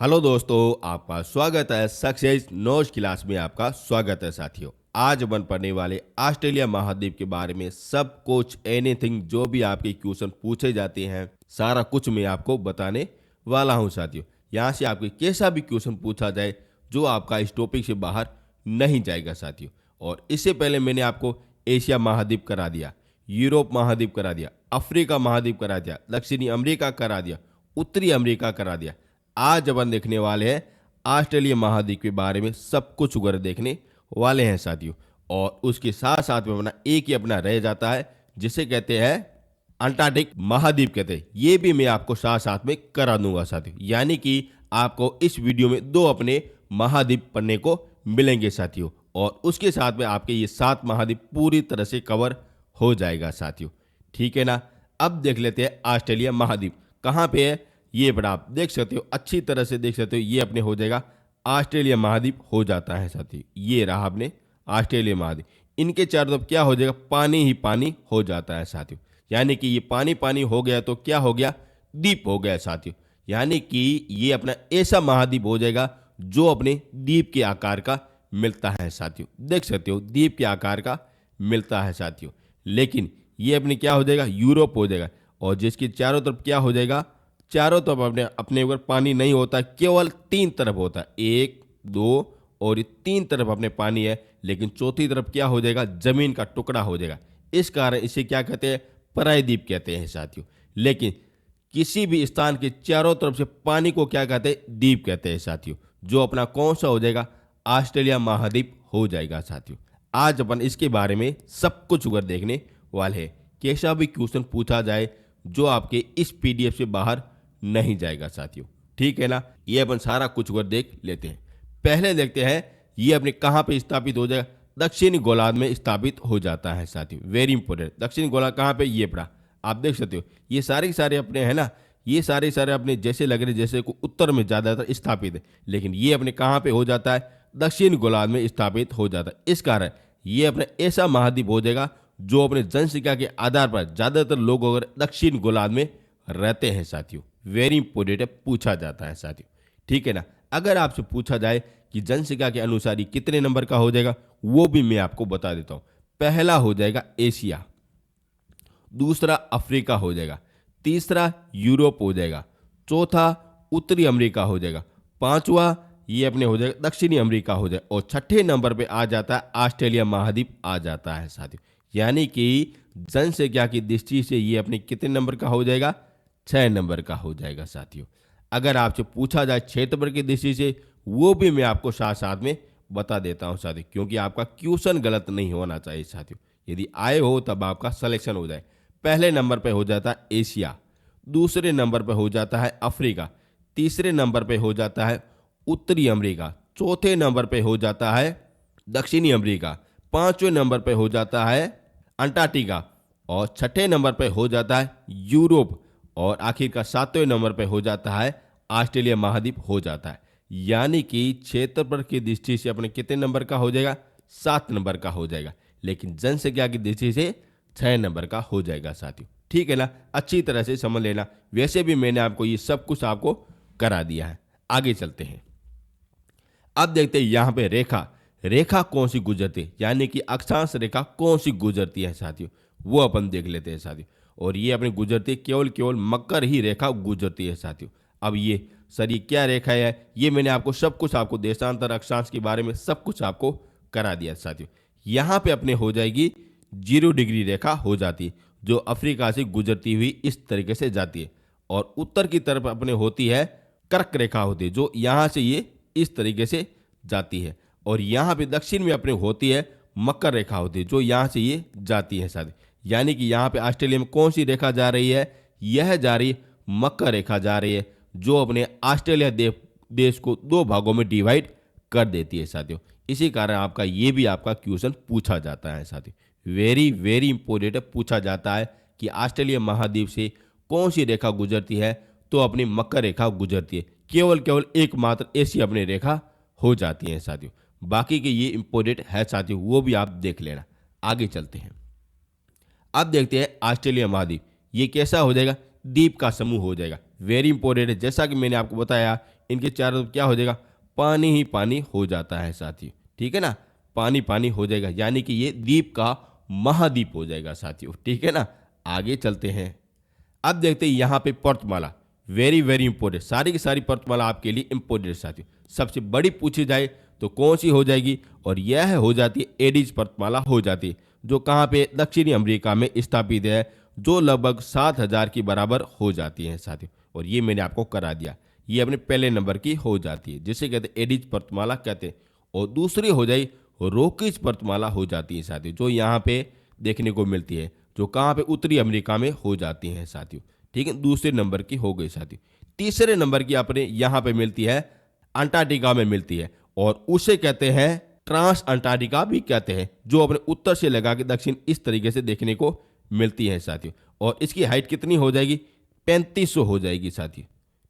Hello दोस्तों, आपका स्वागत है सक्सेस नोज क्लास में। आपका स्वागत है साथियों। आज बन पड़ने वाले ऑस्ट्रेलिया महाद्वीप के बारे में सब कुछ एनीथिंग जो भी आपके क्वेश्चन पूछे जाते हैं सारा कुछ मैं आपको बताने वाला हूं साथियों। यहाँ से आपके कैसा भी क्वेश्चन पूछा जाए जो आपका इस टॉपिक से बाहर नहीं जाएगा साथियों। और इससे पहले मैंने आपको एशिया महाद्वीप करा दिया, यूरोप महाद्वीप करा दिया, अफ्रीका महाद्वीप करा दिया, दक्षिणी अमेरिका करा दिया, उत्तरी अमेरिका करा दिया। आज अपन देखने वाले हैं ऑस्ट्रेलिया महाद्वीप के बारे में सब कुछ उगर देखने वाले हैं साथियों। और उसके साथ साथ में अपना एक ही अपना रह जाता है जिसे कहते हैं अंटार्कटिक महाद्वीप कहते हैं। ये भी मैं आपको साथ साथ में करा दूंगा साथियों। यानी कि आपको इस वीडियो में दो अपने महाद्वीप पढ़ने को मिलेंगे साथियों। और उसके साथ में आपके ये 7 महाद्वीप पूरी तरह से कवर हो जाएगा साथियों। ठीक है ना। अब देख लेते हैं ऑस्ट्रेलिया महाद्वीप कहाँ पे है। ये बड़ा आप देख सकते हो, अच्छी तरह से देख सकते हो। ये अपने हो जाएगा ऑस्ट्रेलिया महाद्वीप हो जाता है साथियों। ये रहा अपने ऑस्ट्रेलिया महाद्वीप। इनके चारों तरफ क्या हो जाएगा, पानी ही पानी हो जाता है साथियों। यानी कि ये पानी पानी हो गया तो क्या हो गया, द्वीप हो गया साथियों। यानी कि ये अपना ऐसा महाद्वीप हो जाएगा जो अपने द्वीप के आकार का मिलता है साथियों। देख सकते हो द्वीप के आकार का मिलता है साथियों। लेकिन ये अपने क्या हो जाएगा, यूरोप हो जाएगा। और जिसके चारों तरफ क्या हो जाएगा, चारों तरफ अपने अपने ऊपर पानी नहीं होता, केवल 3 तरफ होता है, 1 2 और ये 3 तरफ अपने पानी है। लेकिन चौथी तरफ क्या हो जाएगा, जमीन का टुकड़ा हो जाएगा। इस कारण इसे क्या कहते हैं, प्रायद्वीप कहते हैं साथियों। लेकिन किसी भी स्थान के चारों तरफ से पानी को क्या कहते हैं, द्वीप कहते हैं साथियों। जो अपना कौन सा हो जाएगा, ऑस्ट्रेलिया महाद्वीप हो जाएगा साथियों। आज अपन इसके बारे में सब कुछ उगर देखने वाले हैं। कैसा भी क्वेश्चन पूछा जाए जो आपके इस पीडीएफ से बाहर नहीं जाएगा साथियों। ठीक है ना। ये अपन सारा कुछ उगर देख लेते हैं। पहले देखते हैं ये अपने कहाँ पे स्थापित हो जाएगा, दक्षिणी गोलार्ध में स्थापित हो जाता है साथियों। Very important. दक्षिणी गोलार्ध कहाँ पे, ये पड़ा आप देख सकते हो। ये सारे अपने है ना, ये सारे अपने जैसे लग रहे जैसे को उत्तर में ज्यादातर स्थापित है। लेकिन ये अपने कहाँ पे हो जाता है, दक्षिण गोलार्ध में स्थापित हो जाता है। इस कारण ये अपने ऐसा महाद्वीप हो जाएगा जो अपने जनसंख्या के आधार पर ज्यादातर लोग अगर दक्षिण गोलार्ध में रहते हैं साथियों। वेरी इंपोर्टेंट है, पूछा जाता है साथियों। ठीक है ना। अगर आपसे पूछा जाए कि जनसंख्या के अनुसार ही कितने नंबर का हो जाएगा, वो भी मैं आपको बता देता हूं। पहला हो जाएगा एशिया, दूसरा अफ्रीका हो जाएगा, तीसरा यूरोप हो जाएगा, चौथा उत्तरी अमेरिका हो जाएगा, पांचवा ये अपने हो जाएगा दक्षिणी अमेरिका हो जाएगा, और छठे नंबर पे आ जाता है ऑस्ट्रेलिया महाद्वीप आ जाता है साथियों। यानी कि जनसंख्या की दृष्टि से ये अपने कितने नंबर का हो जाएगा, 6 नंबर का हो जाएगा साथियों। अगर आपसे पूछा जाए क्षेत्रफल की दृष्टि से, वो भी मैं आपको साथ साथ में बता देता हूं साथियों, क्योंकि आपका क्वेश्चन गलत नहीं होना चाहिए साथियों। यदि आए हो तब आपका सिलेक्शन हो जाए। पहले नंबर पे हो जाता है एशिया, दूसरे नंबर पे हो जाता है अफ्रीका, तीसरे नंबर पे हो जाता है उत्तरी अमेरिका, चौथे नंबर पे हो जाता है दक्षिणी अमेरिका, पांचवें नंबर पे हो जाता है अंटार्कटिका, और छठे नंबर पे हो जाता है यूरोप, और आखिरकार 7वें नंबर पे हो जाता है ऑस्ट्रेलिया महाद्वीप हो जाता है। यानी कि क्षेत्रफल की दृष्टि से अपने कितने नंबर का हो जाएगा, 7 नंबर का हो जाएगा। लेकिन जनसंख्या की दृष्टि से 6 नंबर का हो जाएगा साथियों। ठीक है ना। अच्छी तरह से समझ लेना। वैसे भी मैंने आपको ये सब कुछ आपको करा दिया है। आगे चलते हैं। अब देखते हैं यहाँ पे रेखा रेखा कौन सी गुजरती है, यानी कि अक्षांश रेखा कौन सी गुजरती है साथियों, वो अपन देख लेते हैं साथियों। और ये अपनी गुजरती है केवल मकर ही रेखा गुजरती है साथियों। अब ये सर ये क्या रेखा है, ये मैंने आपको सब कुछ आपको देशांतर अक्षांश के बारे में सब कुछ आपको करा दिया साथियों। यहाँ पे अपने हो जाएगी 0 डिग्री रेखा हो जाती है, जो अफ्रीका से गुजरती हुई इस तरीके से जाती है। और उत्तर की तरफ अपने होती है कर्क रेखा होती है, जो यहाँ से ये इस तरीके से जाती है। और यहाँ पे दक्षिण में अपने होती है मकर रेखा होती है, जो यहाँ से ये जाती है साथियों। यानी कि यहाँ पे ऑस्ट्रेलिया में कौन सी रेखा जा रही है, यह जा रही है मकर रेखा जा रही है, जो अपने ऑस्ट्रेलिया देश को 2 भागों में डिवाइड कर देती है साथियों। इसी कारण आपका ये भी आपका क्वेश्चन पूछा जाता है साथियों। वेरी इंपोर्टेंट है, पूछा जाता है कि ऑस्ट्रेलिया महाद्वीप से कौन सी रेखा गुजरती है, तो अपनी मकर रेखा गुजरती है। केवल एकमात्र ऐसी अपनी रेखा हो जाती है साथियों। बाकी के ये इंपोर्टेंट है साथियों, वो भी आप देख लेना। आगे चलते हैं। अब देखते हैं ऑस्ट्रेलिया महाद्वीप ये कैसा हो जाएगा, द्वीप का समूह हो जाएगा। वेरी इंपॉर्टेंट है। जैसा कि मैंने आपको बताया, इनके चारों तरफ क्या हो जाएगा, पानी ही पानी हो जाता है साथियों। ठीक है ना, पानी पानी हो जाएगा, यानी कि ये द्वीप का महाद्वीप हो जाएगा साथियों। ठीक है ना, आगे चलते हैं। अब देखते हैं यहाँ पे पर्वतमाला, वेरी वेरी इंपॉर्टेंट, सारी की सारी पर्वतमाला आपके लिए इंपॉर्टेंट साथियों। सबसे बड़ी पूछी जाए तो कौन सी हो जाएगी, और यह हो जाती है एडिज पर्वतमाला हो जाती है, जो कहाँ पे, दक्षिणी अमेरिका में स्थापित है, जो लगभग 7,000 के बराबर हो जाती है साथियों। और ये मैंने आपको करा दिया, ये अपने पहले नंबर की हो जाती है, जिसे कहते हैं एडिज पर्वतमाला कहते हैं। और दूसरी हो जाए रॉकीज पर्वतमाला हो जाती है साथियों, जो यहाँ पे देखने को मिलती है, जो कहाँ पे, उत्तरी अमेरिका में हो जाती हैं साथियों। ठीक है, दूसरे नंबर की हो गई साथियों। तीसरे नंबर की अपने यहाँ पे मिलती है अंटार्कटिका में मिलती है, और उसे कहते हैं ट्रांस अंटार्कटिका भी कहते हैं, जो अपने उत्तर से लगा के दक्षिण इस तरीके से देखने को मिलती है साथियों। और इसकी हाइट कितनी हो जाएगी, 3500 हो जाएगी साथियों।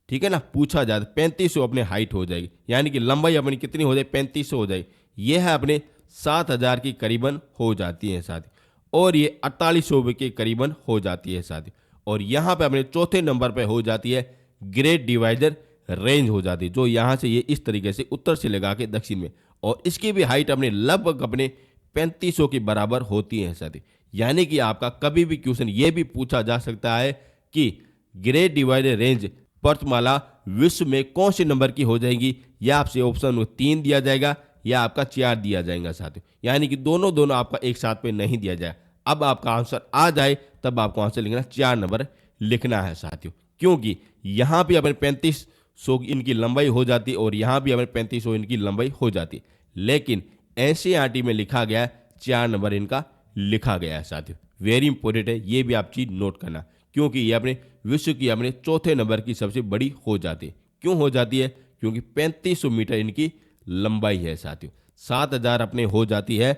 ठीक है ना, पूछा जाए 3500 अपने हाइट हो जाएगी, यानी कि लंबाई अपनी कितनी हो जाए, 3500 हो जाएगी। यह है अपने 7,000 की करीबन हो जाती है साथियों, और ये 4800 के करीबन हो जाती है साथियों। और यहाँ पे अपने चौथे नंबर पे हो जाती है ग्रेट डिवाइडर रेंज हो जाती है, जो यहाँ से ये इस तरीके से उत्तर से लगा के दक्षिण में, और इसकी भी हाइट अपने लगभग अपने 3500 के बराबर होती है साथियों। यानी कि आपका कभी भी क्वेश्चन ये भी पूछा जा सकता है कि ग्रेट डिवाइडर रेंज पर्वतमाला विश्व में कौन से नंबर की हो जाएगी, या आपसे ऑप्शन 3 दिया जाएगा या आपका 4 दिया जाएगा साथियों। यानी कि दोनों आपका एक साथ में नहीं दिया जाए। अब आपका आंसर आ जाए तब आपको आंसर लिखना 4 नंबर लिखना है साथियों, क्योंकि यहाँ भी अपने 3500 इनकी लंबाई हो जाती है, और यहाँ भी अपने 3500 इनकी लंबाई हो जाती है, लेकिन एनसीईआरटी में लिखा गया है 4 नंबर इनका लिखा गया है साथियों। वेरी इंपॉर्टेंट है, ये भी आप चीज नोट करना, क्योंकि ये अपने विश्व की अपने चौथे नंबर की सबसे बड़ी हो जाती है। क्यों हो जाती है, क्योंकि 3500 मीटर इनकी लंबाई है साथियों। 7,000 अपने हो जाती है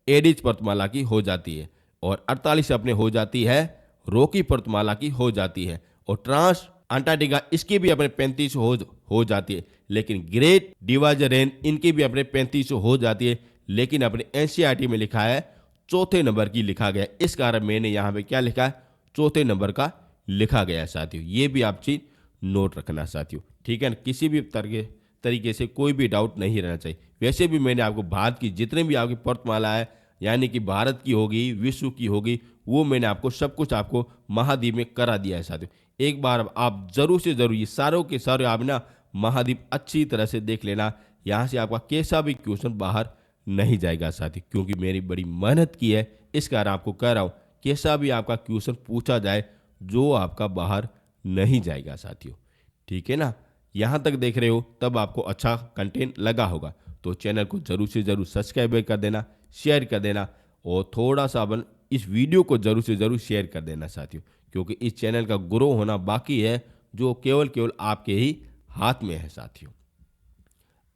एडिज पर्वतमाला की हो जाती है, और 48 अपने हो जाती है रॉकी पर्वतमाला की हो जाती है, और ट्रांस अंटार्कटिका इसकी भी अपने 3500 हो जाती है, लेकिन ग्रेट डिवाइडर रेंज इनकी भी अपने 3500 हो जाती है, लेकिन अपने एनसीईआरटी में लिखा है चौथे नंबर की लिखा गया। इस कारण मैंने यहाँ पे क्या लिखा है, चौथे नंबर का लिखा गया है साथियों। ये भी आप चीज नोट रखना साथियों। ठीक है ना, किसी भी तरीके से कोई भी डाउट नहीं रहना चाहिए। वैसे भी मैंने आपको भारत की जितने भी आपकी पर्वतमाला है, यानी कि भारत की होगी, विश्व की होगी, वो मैंने आपको सब कुछ आपको महाद्वीप में करा दिया है साथियों। एक बार आप जरूर से जरूर ये सारों के सारे आप ना महाद्वीप अच्छी तरह से देख लेना, यहाँ से आपका कैसा भी क्वेश्चन बाहर नहीं जाएगा साथी, क्योंकि मेरी बड़ी मेहनत की है, इस कारण आपको कह रहा हूँ कैसा भी आपका क्वेश्चन पूछा जाए जो आपका बाहर नहीं जाएगा साथियों। ठीक है ना, यहाँ तक देख रहे हो तब आपको अच्छा कंटेंट लगा होगा, तो चैनल को जरूर से जरूर सब्सक्राइब कर देना, शेयर कर देना, और थोड़ा सा अपन इस वीडियो को जरूर से जरूर शेयर कर देना साथियों, क्योंकि इस चैनल का ग्रो होना बाकी है, जो केवल आपके ही हाथ में है साथियों।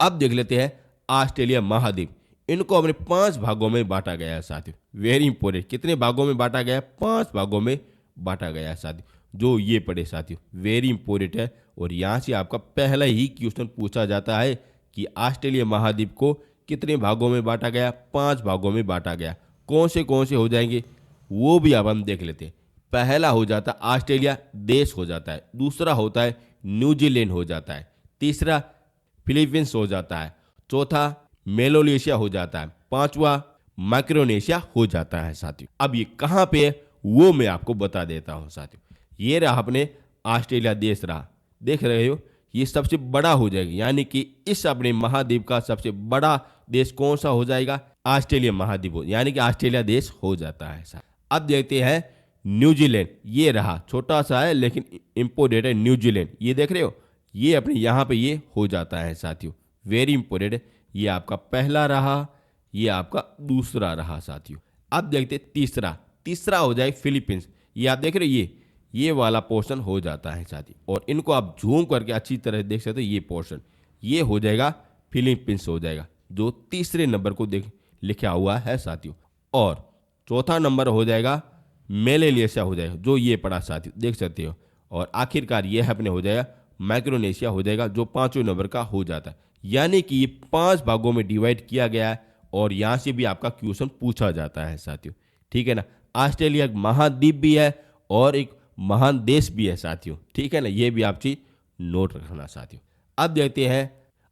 अब देख लेते हैं ऑस्ट्रेलिया महाद्वीप। इनको अपने 5 भागों में बांटा गया है साथियों। वेरी इंपॉर्टेंट, कितने भागों में बांटा गया है, 5 भागों में बांटा गया है साथियों, जो ये पढ़े साथियों, वेरी इंपॉर्टेंट है। और यहाँ से आपका पहला ही क्वेश्चन पूछा जाता है कि ऑस्ट्रेलिया महाद्वीप को कितने भागों में बांटा गया, 5 भागों में बांटा गया। कौन से हो जाएंगे वो भी अब हम देख लेते हैं। पहला हो जाता है ऑस्ट्रेलिया देश हो जाता है, दूसरा होता है न्यूजीलैंड हो जाता है, तीसरा फिलीपींस हो जाता है, चौथा मेलोनेशिया हो जाता है, पांचवा माइक्रोनेशिया हो जाता है साथियों। अब ये कहाँ पे है वो मैं आपको बता देता हूँ साथियों। ये रहा अपने ऑस्ट्रेलिया देश रहा, देख रहे हो, ये सबसे बड़ा हो जाएगा, यानी कि इस अपने महाद्वीप का सबसे बड़ा देश कौन सा हो जाएगा, ऑस्ट्रेलिया महाद्वीप हो, यानी कि ऑस्ट्रेलिया देश हो जाता है साथियों। अब देखते हैं न्यूजीलैंड, ये रहा, छोटा सा है लेकिन इंपोर्टेंट है न्यूजीलैंड, ये देख रहे हो, ये अपने यहाँ पे ये हो जाता है साथियों। वेरी इंपोर्टेंट है, ये आपका पहला रहा, ये आपका दूसरा रहा साथियों। अब देखते तीसरा हो जाए फिलीपींस, ये आप देख रहे हो, ये वाला पोर्शन हो जाता है साथी, और इनको आप झूम करके अच्छी तरह देख सकते हो, ये पोर्शन ये हो जाएगा फिलीपींस हो जाएगा, जो तीसरे नंबर को देख लिखा हुआ है साथियों। और चौथा नंबर हो जाएगा मेलेनेशिया हो जाएगा, जो ये पड़ा साथियों देख सकते हो। और आखिरकार ये अपने हो जाएगा माइक्रोनेशिया हो जाएगा, जो 5वें नंबर का हो जाता है। यानी कि ये 5 भागों में डिवाइड किया गया है, और यहाँ से भी आपका क्वेश्चन पूछा जाता है साथियों। ठीक है ना, ऑस्ट्रेलिया एक महाद्वीप भी है और एक महान देश भी है साथियों। ठीक है ना, ये भी आप चीज नोट रखना साथियों। अब देखते हैं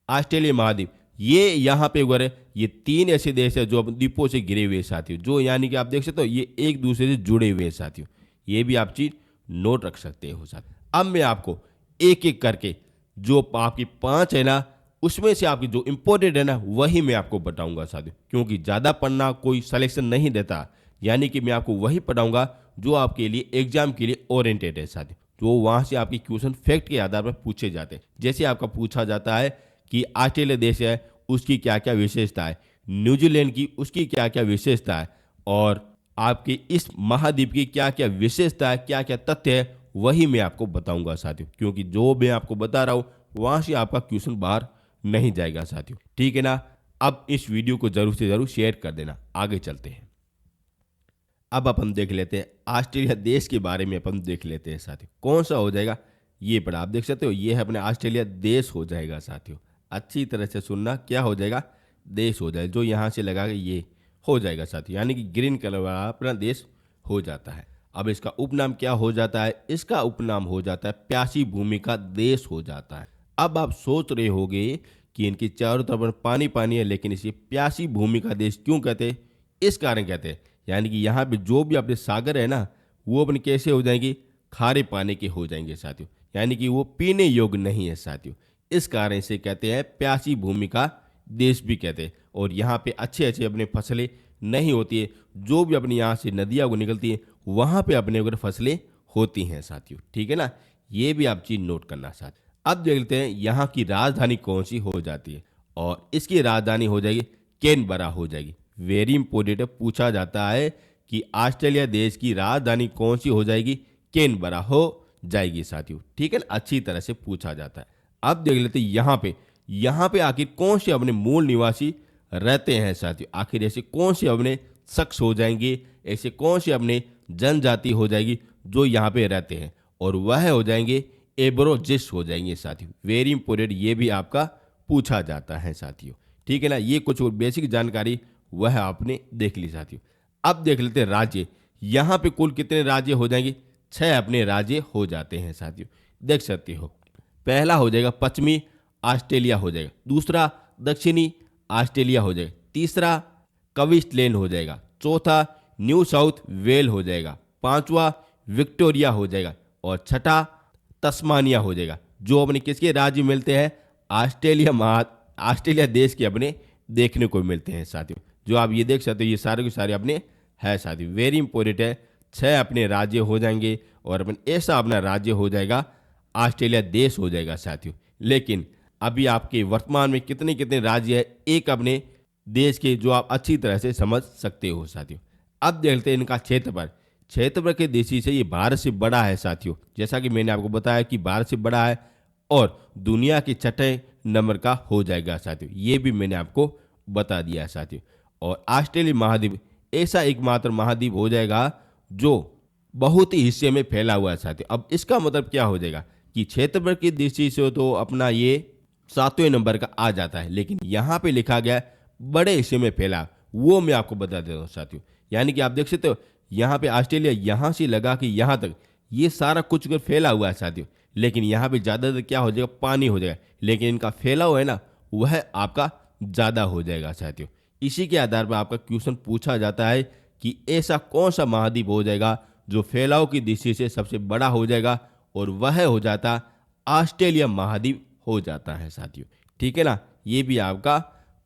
ऑस्ट्रेलिया महाद्वीप। ये यहाँ पे उगर ये 3 ऐसे देश है जो द्वीपों से घिरे हुए हैं साथियों, जो यानी कि आप देख सकते हो ये एक दूसरे से जुड़े हुए हैं साथियों। ये भी आप चीज नोट रख सकते हो साथ। अब मैं आपको एक एक करके जो आपकी 5 है ना, उसमें से आपकी जो इंपॉर्टेंट है ना वही मैं आपको बताऊंगा साथियों, क्योंकि ज़्यादा पढ़ना कोई सिलेक्शन नहीं देता। यानी कि मैं आपको वही पढ़ाऊंगा जो आपके लिए एग्जाम के लिए ओरिएंटेड है साथियों, जो वहाँ से आपकी क्वेश्चन फैक्ट के आधार पर पूछे जाते हैं। जैसे आपका पूछा जाता है कि ऑस्ट्रेलिया देश है उसकी क्या क्या विशेषता है, न्यूजीलैंड की उसकी क्या क्या विशेषता है, और आपके इस महाद्वीप की क्या क्या विशेषता है, क्या क्या तथ्य है, वही मैं आपको बताऊंगा साथियों। क्योंकि जो मैं आपको बता रहा हूँ वहाँ से आपका क्वेश्चन बाहर नहीं जाएगा साथियों, ठीक है ना। अब इस वीडियो को जरूर से जरूर शेयर कर देना। आगे चलते हैं। अब अपन देख लेते हैं ऑस्ट्रेलिया देश के बारे में, अपन देख लेते हैं साथियों कौन सा हो जाएगा। ये पढ़ा आप देख सकते हो, ये है अपने ऑस्ट्रेलिया देश हो जाएगा साथियों। अच्छी तरह से सुनना, क्या हो जाएगा, देश हो जाएगा। जो यहाँ से लगा ये हो जाएगा साथियों, यानी कि ग्रीन कलर वाला अपना देश हो जाता है। अब इसका उपनाम क्या हो जाता है, इसका उपनाम हो जाता है प्यासी भूमि का देश हो जाता है। अब आप सोच रहे होंगे कि इनकी चारों तरफ पानी पानी है, लेकिन इसे प्यासी भूमि का देश क्यों कहते हैं, इस कारण कहते हैं यानी कि यहाँ पे जो भी अपने सागर है ना वो अपने कैसे हो जाएंगे, खारे पानी के हो जाएंगे साथियों, यानी कि वो पीने योग्य नहीं है साथियों। इस कारण से कहते हैं प्यासी भूमि का देश भी कहते हैं। और यहाँ पे अच्छे अच्छे अपने फसलें नहीं होती है, जो भी अपनी यहाँ से नदियाँ को निकलती है वहाँ पे अपने अगर फसलें होती हैं साथियों, ठीक है ना। ये भी आप चीज़ नोट करना साथ। अब देख लेते हैं यहाँ की राजधानी कौन सी हो जाती है, और इसकी राजधानी हो जाएगी कैनबरा हो जाएगी। वेरी इंपॉर्टेंट है, पूछा जाता है कि ऑस्ट्रेलिया देश की राजधानी कौन सी हो जाएगी, कैनबरा हो जाएगी साथियों, ठीक है ना। अच्छी तरह से पूछा जाता है। अब देख लेते हैं यहाँ पे आखिर कौन से अपने मूल निवासी रहते हैं साथियों। आखिर ऐसे कौन से अपने शख्स हो जाएंगे, ऐसे कौन से अपने जनजाति हो जाएगी जो यहाँ पे रहते हैं, और वह हो जाएंगे एब्रोजिस हो जाएंगे साथियों। वेरी इंपॉर्टेंट, ये भी आपका पूछा जाता है साथियों, ठीक है ना। ये कुछ बेसिक जानकारी वह आपने देख ली साथियों। अब देख लेते हैं राज्य। यहाँ पे कुल कितने राज्य हो जाएंगे, 6 अपने राज्य हो जाते हैं साथियों, देख सकते हो। पहला हो जाएगा पश्चिमी ऑस्ट्रेलिया हो जाएगा, दूसरा दक्षिणी ऑस्ट्रेलिया हो जाएगा, तीसरा क्वींसलैंड हो जाएगा, चौथा न्यू साउथ वेल हो जाएगा, पांचवा विक्टोरिया हो जाएगा, और छठा तस्मानिया हो जाएगा। जो अपने किसके राज्य मिलते हैं, ऑस्ट्रेलिया देश के अपने देखने को मिलते हैं साथियों। जो आप ये देख सकते हो ये सारे के सारे अपने है साथियों। वेरी इंपॉर्टेंट है, 6 अपने राज्य हो जाएंगे, और अपने ऐसा अपना राज्य हो जाएगा, ऑस्ट्रेलिया देश हो जाएगा साथियों। लेकिन अभी आपके वर्तमान में कितने कितने राज्य है एक अपने देश के, जो आप अच्छी तरह से समझ सकते हो साथियों। अब देखते हैं इनका क्षेत्रफल के दृष्टि से ये भारत से बड़ा है साथियों। जैसा कि मैंने आपको बताया कि भारत से बड़ा है, और दुनिया के 6 नंबर का हो जाएगा साथियों। ये भी मैंने आपको बता दिया है साथियों। और ऑस्ट्रेलिया महाद्वीप ऐसा एकमात्र महाद्वीप हो जाएगा जो बहुत ही हिस्से में फैला हुआ है साथियों। अब इसका मतलब क्या हो जाएगा कि क्षेत्रफल की दृष्टि से तो अपना ये 7वें नंबर का आ जाता है, लेकिन यहाँ पे लिखा गया बड़े हिस्से में फैला, वो मैं आपको बता देता हूँ साथियों। यानी कि आप देख सकते हो यहाँ पे ऑस्ट्रेलिया यहाँ से लगा कि यहाँ तक ये सारा कुछ फैला हुआ है साथियों, लेकिन यहाँ पे ज़्यादातर क्या हो जाएगा, पानी हो जाएगा, लेकिन इनका फैलाव है ना वह आपका ज़्यादा हो जाएगा साथियों। इसी के आधार पर आपका क्वेश्चन पूछा जाता है कि ऐसा कौन सा महाद्वीप हो जाएगा जो फैलाव की दृष्टि से सबसे बड़ा हो जाएगा, और वह हो जाता ऑस्ट्रेलिया महाद्वीप हो जाता है साथियों, ठीक है ना। ये भी आपका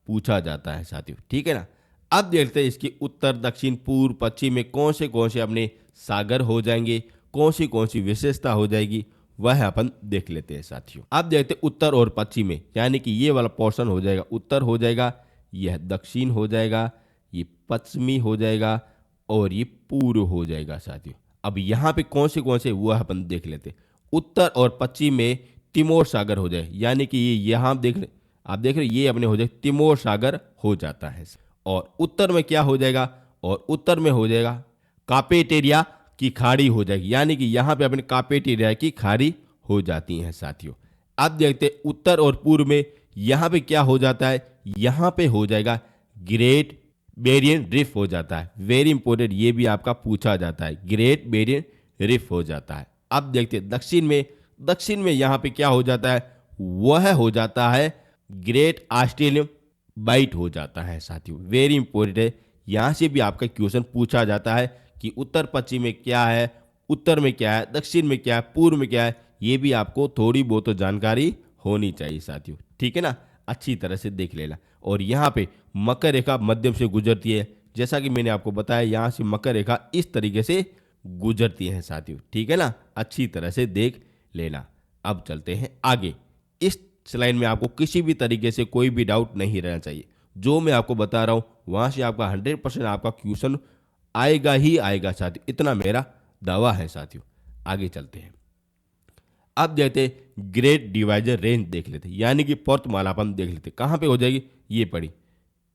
पूछा जाता है साथियों, ठीक है ना। अब देखते हैं इसके उत्तर दक्षिण पूर्व पश्चिम में कौन से अपने सागर हो जाएंगे, कौन सी विशेषता हो जाएगी, वह अपन देख लेते हैं साथियों। अब देखते हैं उत्तर और पश्चिम में, यानी कि ये वाला पोर्शन हो जाएगा उत्तर हो जाएगा, यह दक्षिण हो जाएगा, ये पश्चिमी हो जाएगा, और ये पूर्व हो जाएगा साथियों। अब यहाँ पे कौन से वह अपन देख लेते हैं। उत्तर और पश्चिम में तिमोर सागर हो जाए, यानी कि ये यहाँ आप देख रहे ये अपने हो जाए तिमोर सागर हो जाता है। और उत्तर में क्या हो जाएगा, और उत्तर में हो जाएगा कापेटेरिया की खाड़ी हो जाएगी, यानी कि यहाँ पे अपने कापेटेरिया की खाड़ी हो जाती है साथियों। अब देखते हैं उत्तर और पूर्व में यहाँ पे क्या हो जाता है, यहाँ पे हो जाएगा ग्रेट बैरियर रीफ हो जाता है। वेरी इंपॉर्टेंट, ये भी आपका पूछा जाता है, ग्रेट बैरियर रीफ हो जाता है। अब देखते हैं दक्षिण में यहाँ पे क्या हो जाता है, वह हो जाता है ग्रेट ऑस्ट्रेलियन बाइट हो जाता है साथियों। वेरी इंपॉर्टेंट है, यहाँ से भी आपका क्वेश्चन पूछा जाता है कि उत्तर पश्चिम में क्या है, उत्तर में क्या है, दक्षिण में क्या है, पूर्व में क्या है, ये भी आपको थोड़ी बहुत तो जानकारी होनी चाहिए साथियों। ठीक है ना, अच्छी तरह से देख लेना। और यहाँ पे मकर रेखा मध्यम से गुजरती है, जैसा कि मैंने आपको बताया यहाँ से मकर रेखा इस तरीके से गुजरती है साथियों। ठीक है ना, अच्छी तरह से देख लेना। अब चलते हैं आगे। इस स्लाइड में आपको किसी भी तरीके से कोई भी डाउट नहीं रहना चाहिए। जो मैं आपको बता रहा हूँ वहाँ से आपका 100% आपका क्वेश्चन आएगा ही आएगा साथियों, इतना मेरा दावा है साथियों। आगे चलते हैं। अब देखते हैं ग्रेट डिवाइजर रेंज देख लेते हैं, यानी कि पर्वतमाला अपन देख लेते हैं कहाँ पे हो जाएगी। ये पड़ी,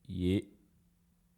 ये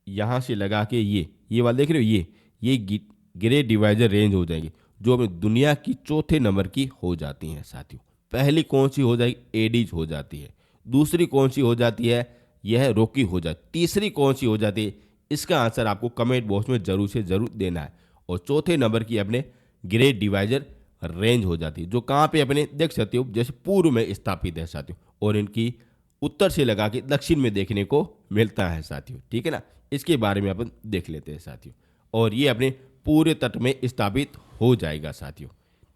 यहाँ से लगा के ये वाला देख रहे हो, ये ग्रेट डिवाइजर रेंज हो जाएगी, जो हमें दुनिया की चौथे नंबर की हो जाती हैं साथियों। पहली कौन सी हो जाएगी, एडीज हो जाती है। दूसरी कौन सी हो जाती है, यह रॉकी हो जाती। तीसरी कौन सी हो जाती है, इसका आंसर आपको कमेंट बॉक्स में जरूर से जरूर देना है। और चौथे नंबर की अपने ग्रेट डिवाइजर रेंज हो जाती है, जो कहाँ पे अपने देख सकते हो जैसे पूर्व में स्थापित है साथियों, और इनकी उत्तर से लगा के दक्षिण में देखने को मिलता है साथियों। ठीक है ना, इसके बारे में अपन देख लेते हैं साथियों। और ये अपने पूरे तट में स्थापित हो जाएगा साथियों।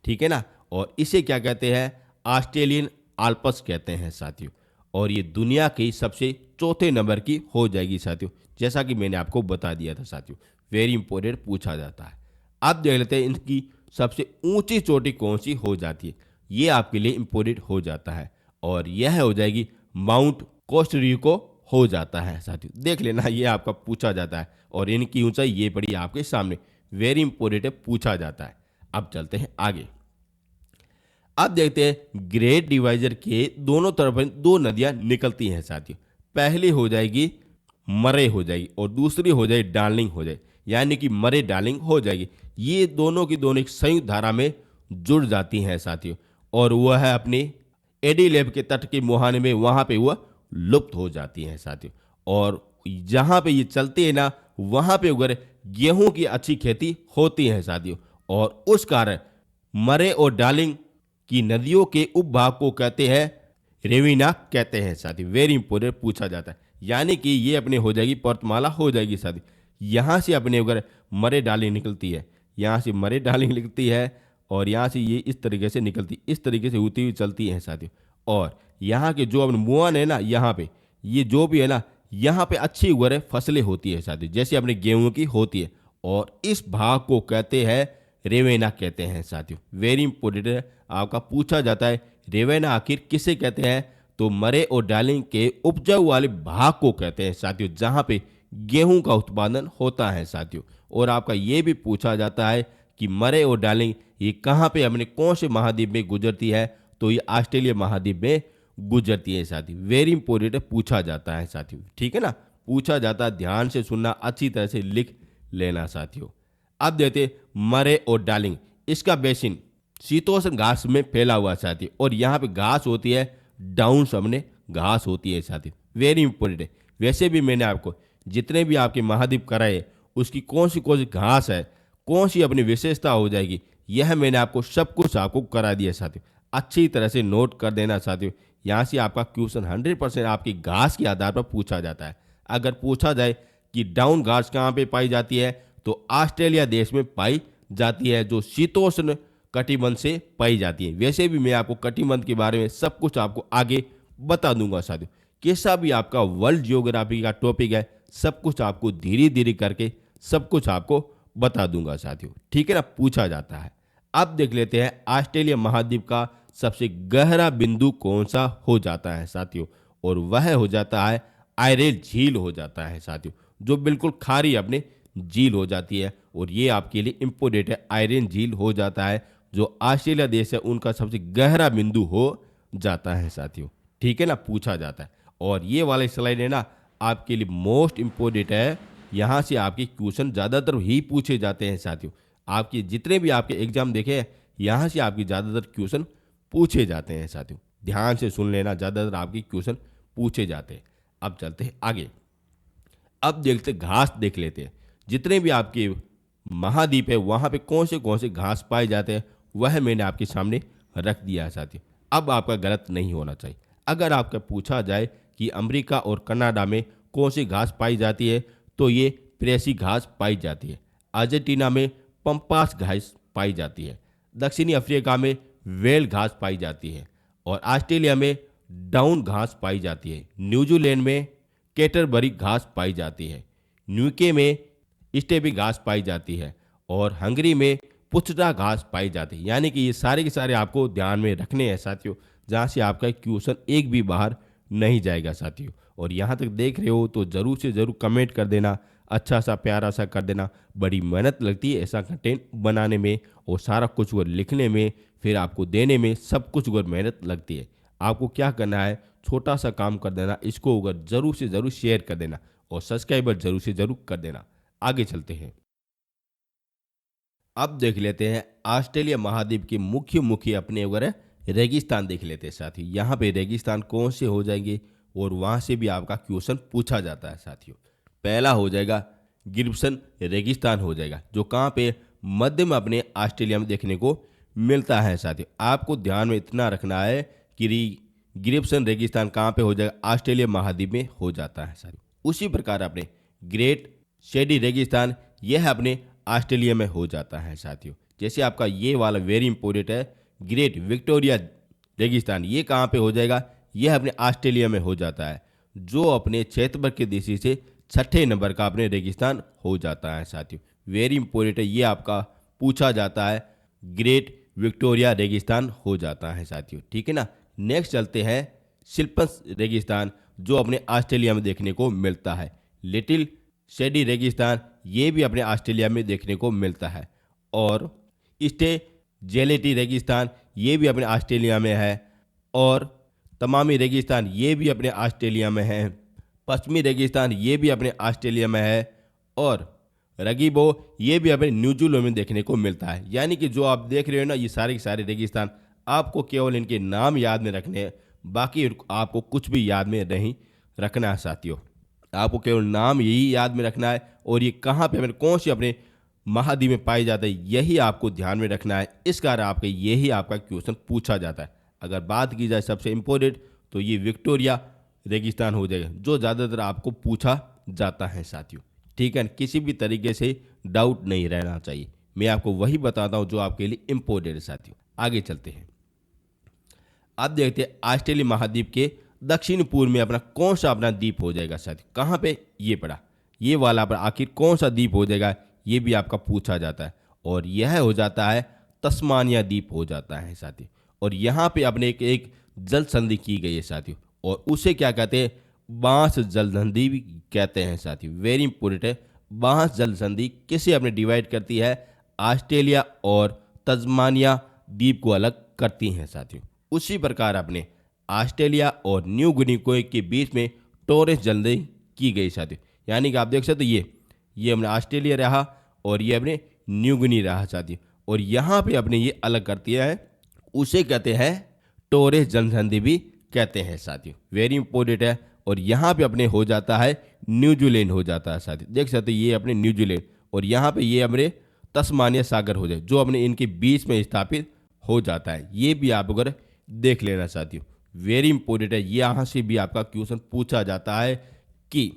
ठीक है ना, और इसे क्या कहते हैं, ऑस्ट्रेलियन आल्प्स कहते हैं साथियों। और ये दुनिया की सबसे चौथे नंबर की हो जाएगी साथियों, जैसा कि मैंने आपको बता दिया था साथियों। वेरी इंपॉर्टेंट पूछा जाता है। अब देख लेते हैं इनकी सबसे ऊंची चोटी कौन सी हो जाती है, ये आपके लिए इंपॉर्टेंट हो जाता है। और यह हो जाएगी माउंट कोस्टरिको हो जाता है साथियों। देख लेना, ये आपका पूछा जाता है। और इनकी ऊंचाई ये पड़ी आपके सामने, वेरी इंपॉर्टेंट है, पूछा जाता है। अब चलते हैं आगे। अब देखते हैं ग्रेट डिवाइजर के दोनों तरफ दो नदियां निकलती हैं साथियों। पहली हो जाएगी मरे हो जाएगी, और दूसरी हो जाएगी डार्लिंग हो जाएगी, यानी कि मरे डार्लिंग हो जाएगी। ये दोनों की दोनों एक संयुक्त धारा में जुड़ जाती हैं साथियों, और वह है अपने एडिलेब के तट के मुहाने में, वहां पे वह लुप्त हो जाती हैं साथियों। और जहां पे ये चलती है ना, वहां पे उगर गेहूं की अच्छी खेती होती है साथियों। और उस कारण मरे और डार्लिंग की नदियों के उपभाग को कहते हैं रेविना कहते हैं साथी। वेरी इंपोर्टेंट पूछा जाता है, यानी कि ये अपने हो जाएगी पर्वतमाला हो जाएगी साथी। यहाँ से अपने अगर मरे डार्लिंग निकलती है, यहाँ से मरे डार्लिंग निकलती है, और यहाँ से ये इस तरीके से निकलती, इस तरीके से होती हुई चलती है साथियों। और यहाँ के जो अपने मुआन है ना, यहाँ पे ये जो भी है ना, यहाँ पे अच्छी उगर फसलें होती है साथियों, जैसे अपने गेहूं की होती है। और इस भाग को कहते हैं रेवेना कहते हैं साथियों। वेरी इंपोर्टेंट है, आपका पूछा जाता है रेवेना आखिर किसे कहते हैं, तो मरे और डार्लिंग के उपजाऊ वाले भाग को कहते हैं साथियों, जहां पे गेहूं का उत्पादन होता है साथियों। और आपका ये भी पूछा जाता है कि मरे और डार्लिंग ये कहाँ पे अपने कौन से महाद्वीप में गुजरती है, तो ये ऑस्ट्रेलिया महाद्वीप में गुजरती है साथी। वेरी इंपोर्टेंट है, पूछा जाता है साथियों। ठीक है ना, पूछा जाता है, ध्यान से सुनना, अच्छी तरह से लिख लेना साथियों। अब देते मरे और डार्लिंग, इसका बेसिन शीतोष्ण घास में फैला हुआ साथी, और यहाँ पे घास होती है डाउन सामने घास होती है साथी। वेरी इंपॉर्टेंट है। वैसे भी मैंने आपको जितने भी आपके महाद्वीप कराए, उसकी कौन सी घास है, कौन सी अपनी विशेषता हो जाएगी, यह मैंने आपको सब कुछ आपको करा दिया साथियों। अच्छी तरह से नोट कर देना साथियों। यहाँ से आपका क्वेश्चन 100% आपकी घास के आधार पर पूछा जाता है। अगर पूछा जाए कि डाउन घास कहाँ पे पाई जाती है, तो ऑस्ट्रेलिया देश में पाई जाती है, जो शीतोष्ण कटिबंध से पाई जाती है। वैसे भी मैं आपको कटिबंध के बारे में सब कुछ आपको आगे बता दूंगा साथियों। कैसा भी आपका वर्ल्ड जियोग्राफी का टॉपिक है, सब कुछ आपको धीरे धीरे करके सब कुछ आपको बता दूंगा साथियों। ठीक है ना, पूछा जाता है। अब देख लेते हैं ऑस्ट्रेलिया महाद्वीप का सबसे गहरा बिंदु कौन सा हो जाता है साथियों, और वह हो जाता है आयरन झील हो जाता है साथियों, जो बिल्कुल खारी अपने झील हो जाती है। और ये आपके लिए इंपोर्टेंट है, आयरन झील हो जाता है, जो ऑस्ट्रेलिया देश है उनका सबसे गहरा बिंदु हो जाता है साथियों। ठीक है ना, पूछा जाता है। और ये वाला स्लाइड है ना, आपके लिए मोस्ट इंपोर्टेंट है। यहाँ से आपके क्वेश्चन ज़्यादातर ही पूछे जाते हैं साथियों। आपके जितने भी आपके एग्जाम देखे हैं, यहाँ से आपकी ज़्यादातर क्वेश्चन पूछे जाते हैं साथियों। ध्यान से सुन लेना, ज़्यादातर आपके क्वेश्चन पूछे जाते हैं। अब चलते हैं आगे। अब देखते घास देख लेते हैं। जितने भी आपके महाद्वीप है, वहाँ पे कौन से घास पाए जाते हैं, वह मैंने आपके सामने रख दिया है साथियों। अब आपका गलत नहीं होना चाहिए। अगर आपका पूछा जाए कि अमेरिका और कनाडा में कौन सी घास पाई जाती है, तो ये प्रेसी घास पाई जाती है। अर्जेंटीना में पंपास घास पाई जाती है। दक्षिणी अफ्रीका में वेल घास पाई जाती है और ऑस्ट्रेलिया में डाउन घास पाई जाती है। न्यूजीलैंड में कैटरबरी घास पाई जाती है। यूके में स्टेपी घास पाई जाती है और हंगरी में पुचड़ा घास पाई जाती है। यानी कि ये सारे के सारे आपको ध्यान में रखने हैं साथियों, जहाँ से आपका क्वेश्चन एक भी बाहर नहीं जाएगा साथियों। और यहाँ तक देख रहे हो तो ज़रूर से ज़रूर कमेंट कर देना, अच्छा सा प्यारा सा कर देना। बड़ी मेहनत लगती है ऐसा कंटेंट बनाने में और सारा कुछ वो लिखने में, फिर आपको देने में, सब कुछ वो मेहनत लगती है। आपको क्या करना है, छोटा सा काम कर देना, इसको अगर ज़रूर से ज़रूर शेयर कर देना और सब्सक्राइबर ज़रूर से ज़रूर कर देना। आगे चलते हैं। अब देख लेते हैं ऑस्ट्रेलिया महाद्वीप के मुख्य मुख्य अपने वगैरह रेगिस्तान देख लेते हैं साथियों। यहाँ पे रेगिस्तान कौन से हो जाएंगे और वहाँ से भी आपका क्वेश्चन पूछा जाता है साथियों। पहला हो जाएगा गिब्सन रेगिस्तान हो जाएगा, जो कहाँ पे मध्य में अपने ऑस्ट्रेलिया में देखने को मिलता है साथियों। आपको ध्यान में इतना रखना है कि गिब्सन रेगिस्तान कहाँ पे हो जाएगा, ऑस्ट्रेलिया महाद्वीप में हो जाता है साथियों। उसी प्रकार अपने ग्रेट शेडी रेगिस्तान यह अपने ऑस्ट्रेलिया में हो जाता है साथियों। जैसे आपका ये वाला वेरी इंपॉर्टेंट है, ग्रेट विक्टोरिया रेगिस्तान, ये कहाँ पे हो जाएगा, यह अपने ऑस्ट्रेलिया में हो जाता है, जो अपने क्षेत्रफल की दृष्टि से छठे नंबर का अपने रेगिस्तान हो जाता है साथियों। वेरी इंपॉर्टेंट है, ये आपका पूछा जाता है, ग्रेट विक्टोरिया रेगिस्तान हो जाता है साथियों। ठीक है ना। नेक्स्ट चलते हैं शिल्पस रेगिस्तान, जो अपने ऑस्ट्रेलिया में देखने को मिलता है। लिटिल शेडी रेगिस्तान ये भी अपने ऑस्ट्रेलिया में देखने को मिलता है। और स्टे जेलेटी रेगिस्तान ये भी अपने ऑस्ट्रेलिया में है। और तमामी रेगिस्तान ये भी अपने ऑस्ट्रेलिया में है। पश्चिमी रेगिस्तान ये भी अपने ऑस्ट्रेलिया में है। और रगीबो ये भी अपने न्यूजीलैंड में देखने को मिलता है। यानी कि जो आप देख रहे हो ना, ये सारे के सारे रेगिस्तान आपको केवल इनके नाम याद में रखने हैं, बाकी आपको कुछ भी याद में नहीं रखना है साथियों। आपको केवल नाम यही याद में रखना है और ये कहाँ पे अपने कौन से अपने महाद्वीप में पाए जाते हैं, यही आपको ध्यान में रखना है। इस कारण आपके यही आपका क्वेश्चन पूछा जाता है। अगर बात की जाए सबसे इम्पोर्टेंट, तो ये विक्टोरिया रेगिस्तान हो जाएगा, जो ज़्यादातर आपको पूछा जाता है साथियों। ठीक है, किसी भी तरीके से डाउट नहीं रहना चाहिए। मैं आपको वही बताता हूँ जो आपके लिए इम्पोर्टेंट है साथियों। आगे चलते हैं। अब देखते हैं ऑस्ट्रेलिया महाद्वीप के दक्षिण पूर्व में अपना कौन सा अपना द्वीप हो जाएगा साथियों। कहाँ पे ये पड़ा, ये वाला पर आखिर कौन सा द्वीप हो जाएगा, ये भी आपका पूछा जाता है। और यह हो जाता है तस्मानिया द्वीप हो जाता है साथियों। और यहाँ पे अपने एक जल संधि की गई है साथियों, और उसे क्या कहते हैं, बांस जल संधि भी कहते हैं साथियों। वेरी इंपॉर्टेंट है, बांस जल संधि किसे अपने डिवाइड करती है, ऑस्ट्रेलिया और तस्मानिया द्वीप को अलग करती हैं साथियों। उसी प्रकार अपने ऑस्ट्रेलिया और न्यू गिनी के बीच में टोरेस जल्दी की गई साथियों। यानी कि आप देख सकते हो, ये अपने ऑस्ट्रेलिया रहा और ये अपने न्यू गिनी रहा साथियों। और यहाँ पे अपने ये अलग करती है, उसे कहते हैं टोरेस जनसंधि भी कहते हैं साथियों। वेरी इंपॉर्टेंट है। और यहाँ पे अपने हो जाता है न्यूजीलैंड हो जाता है साथियों। देख सकते ये अपने न्यूजीलैंड, और यहाँ पे ये अपने तस्मानिया सागर हो जाए, जो अपने इनके बीच में स्थापित हो जाता है। ये भी आप अगर देख लेना साथियों, वेरी इंपॉर्टेंट है। यहाँ से भी आपका क्वेश्चन पूछा जाता है कि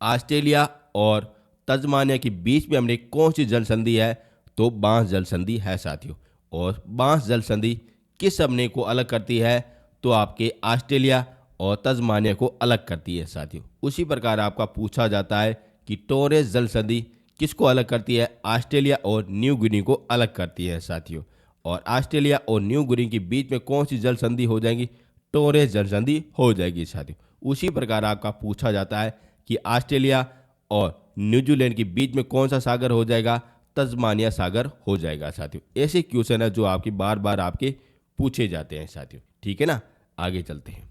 ऑस्ट्रेलिया और तस्मानिया के बीच में हमने कौन सी जल संधि है, तो बांस जल संधि है साथियों। और बांस जल संधि किस अपने को अलग करती है, तो आपके ऑस्ट्रेलिया और तस्मानिया को अलग करती है साथियों। उसी प्रकार आपका पूछा जाता है कि टोरेस जल संधि किसको अलग करती है, ऑस्ट्रेलिया और न्यू गिनी को अलग करती है साथियों। और ऑस्ट्रेलिया और न्यू गिनी के बीच में कौन सी जल संधि हो जाएगी, टोरेस जल संधि हो जाएगी साथियों। उसी प्रकार आपका पूछा जाता है कि ऑस्ट्रेलिया और न्यूजीलैंड के बीच में कौन सा सागर हो जाएगा, तस्मानिया सागर हो जाएगा साथियों। ऐसे क्वेश्चन है जो आपके बार बार आपके पूछे जाते हैं साथियों। ठीक है ना। आगे चलते हैं।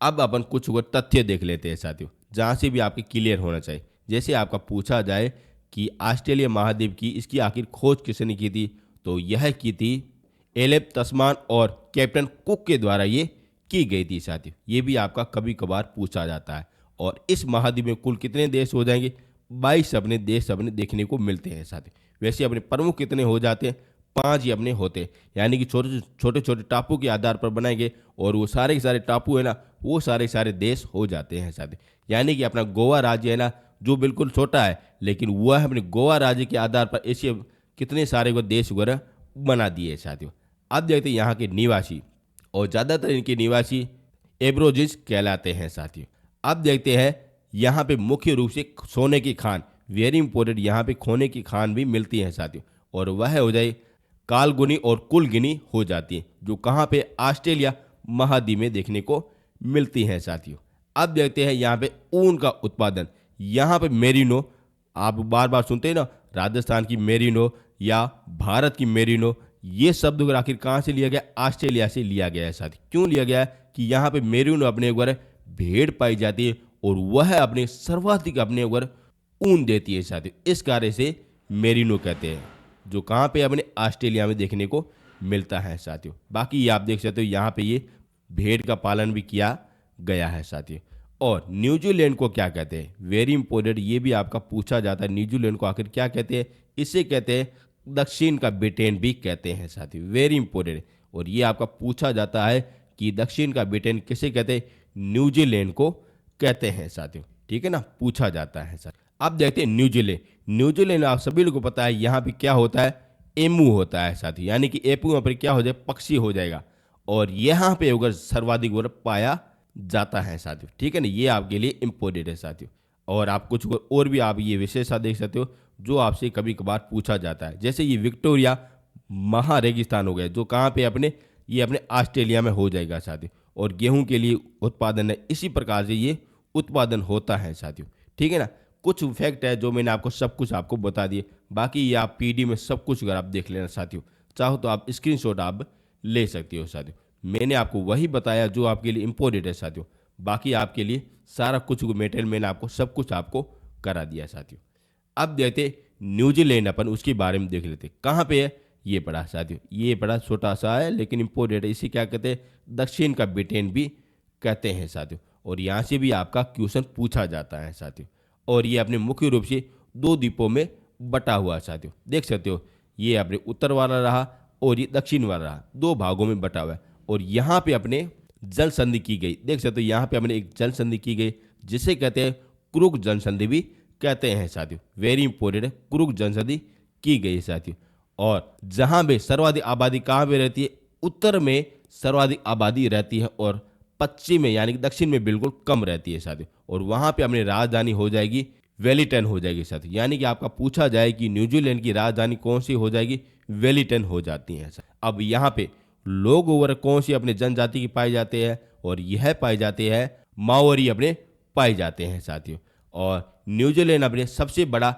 अब अपन कुछ तथ्य देख लेते हैं साथियों, जहाँ से भी आपके क्लियर होना चाहिए। जैसे आपका पूछा जाए कि ऑस्ट्रेलिया महाद्वीप की इसकी आखिर खोज किसने की थी, तो यह की थी एलेप तस्मान और कैप्टन कुक के द्वारा ये की गई थी साथियों। ये भी आपका कभी कभार पूछा जाता है। और इस महाद्वीप में कुल कितने देश हो जाएंगे, 22 अपने देश अपने देखने को मिलते हैं साथियों। वैसे अपने प्रमुख कितने हो जाते हैं, 5 ही अपने होते हैं, यानी कि छोटे छोटे छोटे टापू के आधार पर बनाएंगे और वो सारे के सारे टापू है ना, वो सारे के सारे देश हो जाते हैं साथियों। यानी कि अपना गोवा राज्य है ना, जो बिल्कुल छोटा है, लेकिन वह अपने गोवा राज्य के आधार पर ऐसे कितने सारे वो देश वगैरह बना दिए हैं साथियों। अब देखते हैं यहाँ के निवासी, और ज़्यादातर इनके निवासी एब्रोजिन्स कहलाते हैं साथियों। अब देखते हैं यहाँ पे मुख्य रूप से सोने की खान, वेरी इंपॉर्टेंट, यहाँ पे खोने की खान भी मिलती है साथियों, और वह हो जाए कालगुनी और कुलगिनी हो जाती है, जो कहाँ पे ऑस्ट्रेलिया महाद्वीप में देखने को मिलती हैं साथियों। अब देखते हैं यहाँ पे ऊन का उत्पादन। यहाँ पे मेरिनो, आप बार बार सुनते हैं ना, राजस्थान की मेरिनो या भारत की मेरिनो, ये शब्द आखिर कहाँ से लिया गया? ऑस्ट्रेलिया से लिया गया है साथी। क्यों लिया गया है? कि यहाँ पे मेरिनो अपने ऊपर भेड़ पाई जाती है और वह अपने सर्वाधिक अपने ऊपर ऊन देती है साथी, इस कार्य से मेरिनो कहते हैं, जो कहाँ पे अपने ऑस्ट्रेलिया में देखने को मिलता है साथियों। बाकी ये आप देख सकते हो, यहाँ पे ये भेड़ का पालन भी किया गया है साथियों। और न्यूजीलैंड को क्या कहते हैं? वेरी इंपॉर्टेंट, ये भी आपका पूछा जाता है, न्यूजीलैंड को आखिर क्या कहते हैं? इसे कहते हैं दक्षिण का ब्रिटेन भी कहते हैं साथियों, वेरी इंपॉर्टेंट। और ये आपका पूछा जाता है कि दक्षिण का ब्रिटेन किसे कहते हैं? न्यूजीलैंड को कहते हैं साथियों, ठीक है ना, पूछा जाता है सर। अब देखते हैं न्यूजीलैंड। न्यूजीलैंड आप सभी लोगों को पता है, यहाँ पे क्या होता है? एमू होता है साथी, यानी कि एपू पर क्या हो जाए? पक्षी हो जाएगा, और यहाँ पे अगर सर्वाधिक वर्ग पाया जाता है साथियों, ठीक है ना, ये आपके लिए इंपॉर्टेंट है साथियों। और आप कुछ और भी आप ये विशेषता देख सकते हो जो आपसे कभी कभार पूछा जाता है, जैसे ये विक्टोरिया महारेगिस्तान हो गया, जो कहाँ पे अपने ये अपने ऑस्ट्रेलिया में हो जाएगा साथियों। और गेहूं के लिए उत्पादन है, इसी प्रकार से ये उत्पादन होता है साथियों, ठीक है ना। कुछ फैक्ट है जो मैंने आपको सब कुछ आपको बता दिए, बाकी ये आप पीडी में सब कुछ अगर आप देख लेना साथियों, चाहो तो आप स्क्रीनशॉट आप ले सकते हो साथियों। मैंने आपको वही बताया जो आपके लिए इंपॉर्टेंट है साथियों, बाकी आपके लिए सारा कुछ मेटेरियल मैंने आपको सब कुछ आपको करा दिया साथियों। अब देखते न्यूजीलैंड, अपन उसके बारे में देख लेते, कहाँ पे है? ये पड़ा साथियों, ये बड़ा छोटा सा है लेकिन इंपॉर्टेंट है, इसे क्या कहते हैं? दक्षिण का ब्रिटेन भी कहते हैं साथियों। और यहाँ से भी आपका क्वेश्चन पूछा जाता है साथियों। और ये अपने मुख्य रूप से 2 द्वीपों में बटा हुआ है साथियों, देख सकते हो, ये अपने उत्तर वाला रहा और ये दक्षिण वाला रहा, 2 भागों में बटा हुआ है। और यहाँ पे अपने जल संधि की गई, देख सकते हो, यहाँ पे अपने एक जल संधि की गई, जिसे कहते हैं क्रुक जल संधि भी कहते हैं साथियों, वेरी इंपॉर्टेंट है, क्रुक जल संधि की गई साथियों। और जहाँ पे सर्वाधिक आबादी कहाँ पे रहती है? उत्तर में सर्वाधिक आबादी रहती है और पश्चिम में यानी कि दक्षिण में बिल्कुल कम रहती है साथियों। और वहाँ पे अपनी राजधानी हो जाएगी वेलिंगटन हो जाएगी साथियों, यानी कि आपका पूछा जाए कि न्यूजीलैंड की राजधानी कौन सी हो जाएगी? वेलिंगटन हो जाती है। अब यहाँ पे लोग ओवर कौन सी अपने जनजाति की पाए जाते हैं? और यह पाए जाते हैं माओरी अपने पाए जाते हैं साथियों। और न्यूजीलैंड अपने सबसे बड़ा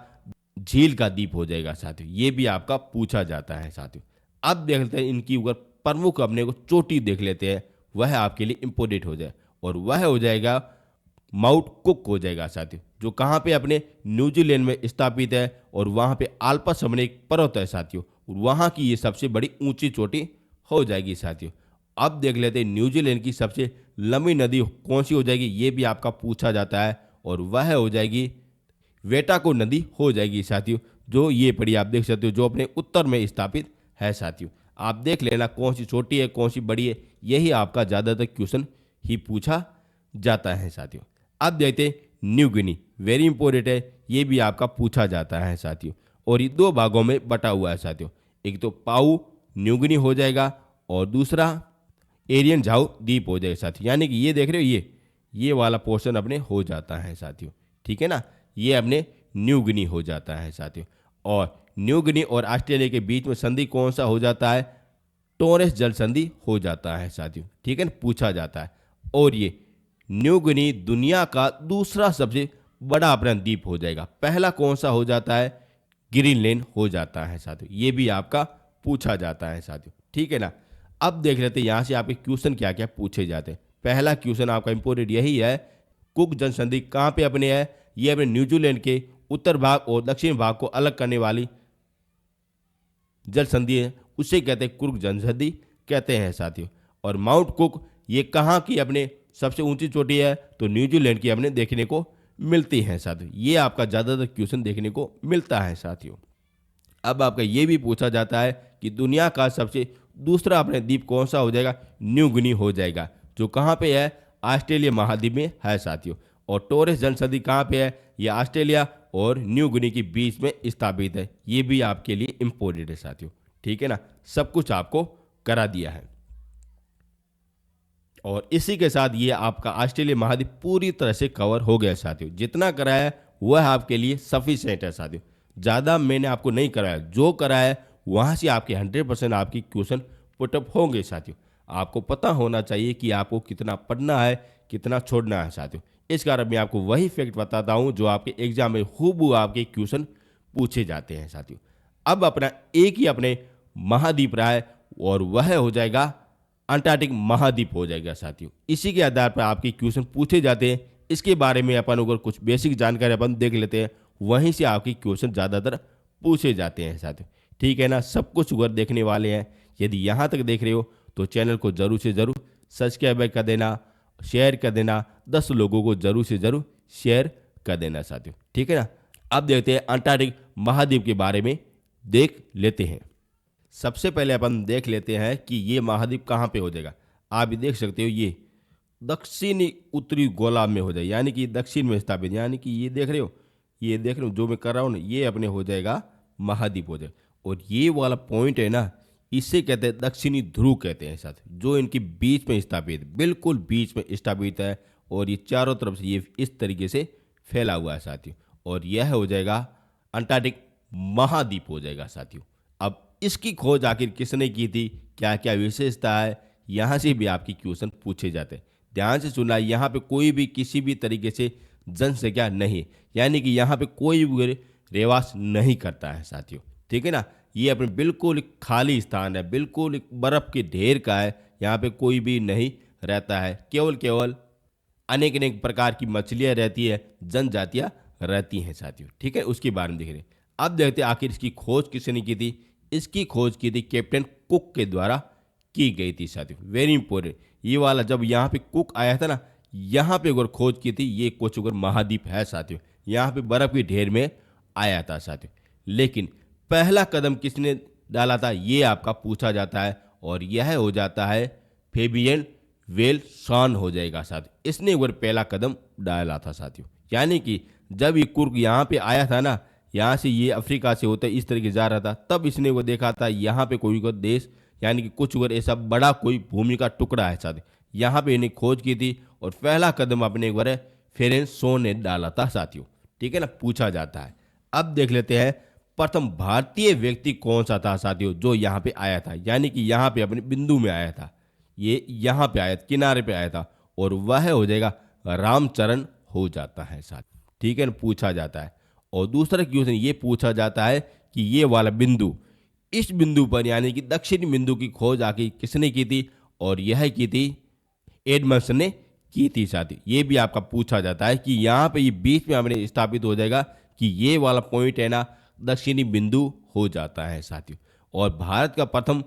झील का द्वीप हो जाएगा साथियों, ये भी आपका पूछा जाता है साथियों। अब देख लेते हैं इनकी ऊपर प्रमुख अपने को चोटी देख लेते हैं, वह आपके लिए इंपोर्टेंट हो जाए, और वह हो जाएगा माउंट कुक हो जाएगा साथियों, जो कहाँ पे अपने न्यूजीलैंड में स्थापित है। और वहाँ पे आल्पस हमने एक पर्वत है साथियों, वहाँ की ये सबसे बड़ी ऊंची चोटी हो जाएगी साथियों। अब देख लेते हैं न्यूजीलैंड की सबसे लंबी नदी कौन सी हो जाएगी, ये भी आपका पूछा जाता है, और वह हो जाएगी वेटाको नदी हो जाएगी साथियों, जो ये पड़ी आप देख सकते हो, जो अपने उत्तर में स्थापित है साथियों। आप देख लेना कौन सी छोटी है कौन सी बड़ी है, यही आपका ज़्यादातर क्वेश्चन ही पूछा जाता है साथियों। अब देखते हैं न्यू गिनी, वेरी इंपॉर्टेंट है, ये भी आपका पूछा जाता है साथियों। और ये 2 भागों में बटा हुआ है साथियों, एक तो पाऊ न्यू गिनी हो जाएगा और दूसरा एरियन झाऊ द्वीप हो जाएगा साथियों, यानी कि ये देख रहे हो, ये वाला पोर्शन अपने हो जाता है साथियों, ठीक है ना, ये अपने न्यू गिनी हो जाता है साथियों। और न्यू गिनी और ऑस्ट्रेलिया के बीच में संधि कौन सा हो जाता है? टोरेस जल संधि हो जाता है साथियों, ठीक है ना, पूछा जाता है। और ये न्यू गिनी दुनिया का दूसरा सबसे बड़ा अपना द्वीप हो जाएगा, पहला कौन सा हो जाता है? ग्रीनलैंड हो जाता है साथियों, ये भी आपका पूछा जाता है साथियों, ठीक है ना। अब देख लेते हैं यहाँ से आपके क्वेश्चन क्या क्या पूछे जाते हैं। पहला क्वेश्चन आपका इंपोर्टेंट यही है, कुक जल संधि कहाँ पे अपने है? ये अपने न्यूजीलैंड के उत्तर भाग और दक्षिण भाग को अलग करने वाली जल संधि है, उसे कहते हैं कुक जल संधि कहते हैं साथियों। और माउंट कुक ये कहाँ की अपने सबसे ऊंची चोटी है? तो न्यूजीलैंड की अपने देखने को मिलती है साथियों, ये आपका ज़्यादातर क्वेश्चन देखने को मिलता है साथियों। अब आपका ये भी पूछा जाता है कि दुनिया का सबसे दूसरा अपने द्वीप कौन सा हो जाएगा? न्यू गिनी हो जाएगा, जो कहाँ पे है? ऑस्ट्रेलिया महाद्वीप में है साथियों। और टोरस जनसंधि कहाँ पे है? ये ऑस्ट्रेलिया और न्यू गिनी के बीच में स्थापित है। ये भी आपके लिए इम्पोर्टेंट है साथियों। ठीक है ना, सब कुछ आपको करा दिया है। और इसी के साथ ये आपका ऑस्ट्रेलिया महाद्वीप पूरी तरह से कवर हो गया साथियों। जितना कराया है वह आपके लिए सफिशिएंट है साथियों। ज़्यादा मैंने आपको नहीं कराया, जो कराया है वहाँ से आपके 100% आपकी क्वेश्चन पुटअप होंगे साथियों। आपको पता होना चाहिए कि आपको कितना पढ़ना है, कितना छोड़ना है साथियों। इस कारण मैं आपको वही फैक्ट बताता हूँ जो आपके एग्जाम में हूबहू आपके क्वेश्चन पूछे जाते हैं साथियों। अब अपना एक ही अपने महाद्वीप रहा है और वह हो जाएगा अंटार्कटिक महाद्वीप हो जाएगा साथियों। इसी के आधार पर आपके क्वेश्चन पूछे जाते हैं। इसके बारे में अपन अगर कुछ बेसिक जानकारी अपन देख लेते हैं, वहीं से आपके क्वेश्चन ज़्यादातर पूछे जाते हैं साथियों। ठीक है ना, सब कुछ अगर देखने वाले हैं, यदि यहाँ तक देख रहे हो तो चैनल को ज़रूर से ज़रूर सब्सक्राइब कर देना, शेयर कर देना, 10 लोगों को ज़रूर से ज़रूर शेयर कर देना साथियों। ठीक है ना, अब देखते हैं अंटार्कटिक महाद्वीप के बारे में देख लेते हैं। सबसे पहले अपन देख लेते हैं कि ये महाद्वीप कहाँ पे हो जाएगा। आप भी देख सकते हो ये दक्षिणी उत्तरी गोलार्ध में हो जाएगा, यानी कि दक्षिण में स्थापित, यानी कि ये देख रहे हो, ये देख रहे हो जो मैं कर रहा हूँ ना, ये अपने हो जाएगा महाद्वीप हो जाएगा। और ये वाला पॉइंट है ना, इसे कहते हैं दक्षिणी ध्रुव कहते हैं साथ, जो इनके बीच में स्थापित, बिल्कुल बीच में स्थापित है। और ये चारों तरफ से ये इस तरीके से फैला हुआ है साथियों। और यह हो जाएगा अंटार्कटिक महाद्वीप हो जाएगा साथियों। अब इसकी खोज आखिर किसने की थी, क्या क्या विशेषता है, यहाँ से भी आपकी क्वेश्चन पूछे जाते हैं। ध्यान से सुनना, यहाँ पे कोई भी किसी भी तरीके से जनसंख्या नहीं, यानी कि यहाँ पे कोई भी रहवास नहीं करता है साथियों। ठीक है ना, ये अपने बिल्कुल एक खाली स्थान है, बिल्कुल एक बर्फ के ढेर का है। यहाँ पे कोई भी नहीं रहता है, केवल अनेक अनेक प्रकार की मछलियाँ रहती है, जनजातियाँ रहती हैं साथियों। ठीक है, उसके बारे में देख रहे हैं। अब देखते हैं आखिर इसकी खोज किसने की थी। इसकी खोज की थी कैप्टन कुक के द्वारा की गई थी साथियों। वेरी इंपॉर्टेंट, ये वाला जब यहाँ पे कुक आया था ना, यहाँ पे अगर खोज की थी, ये कुछ अगर महाद्वीप है साथियों, यहाँ पे बर्फ के ढेर में आया था साथियों। लेकिन पहला कदम किसने डाला था, ये आपका पूछा जाता है। और यह हो जाता है फेबियन वेल्सन हो जाएगा साथियों। इसने अगर पहला कदम डाला था साथियों, यानी कि जब ये कुक यहाँ पे आया था ना, यहाँ से ये अफ्रीका से होते इस तरीके जा रहा था, तब इसने वो देखा था यहाँ पे कोई को देश, यानी कि कुछ अगर ऐसा बड़ा कोई भूमि का टुकड़ा है साथियों, यहाँ पे इन्हें खोज की थी। और पहला कदम अपने एक बार फेरेंसो ने डाला था साथियों। ठीक है ना, पूछा जाता है। अब देख लेते हैं प्रथम भारतीय व्यक्ति कौन सा था साथियों जो यहाँ पे आया था, यानी कि यहाँ पे अपने बिंदु में आया था, ये यहाँ पे आया, किनारे पे आया था। और वह हो जाएगा रामचरण हो जाता है साथ। ठीक है ना, पूछा जाता है। और दूसरा क्वेश्चन ये पूछा जाता है कि ये वाला बिंदु, इस बिंदु पर यानी कि दक्षिणी बिंदु की खोज आके किसने की थी, और यह की थी एडमंड्स ने की थी साथी। ये भी आपका पूछा जाता है कि यहाँ पे ये बीच में हमने स्थापित हो जाएगा कि ये वाला पॉइंट है ना दक्षिणी बिंदु हो जाता है साथियों। और भारत का प्रथम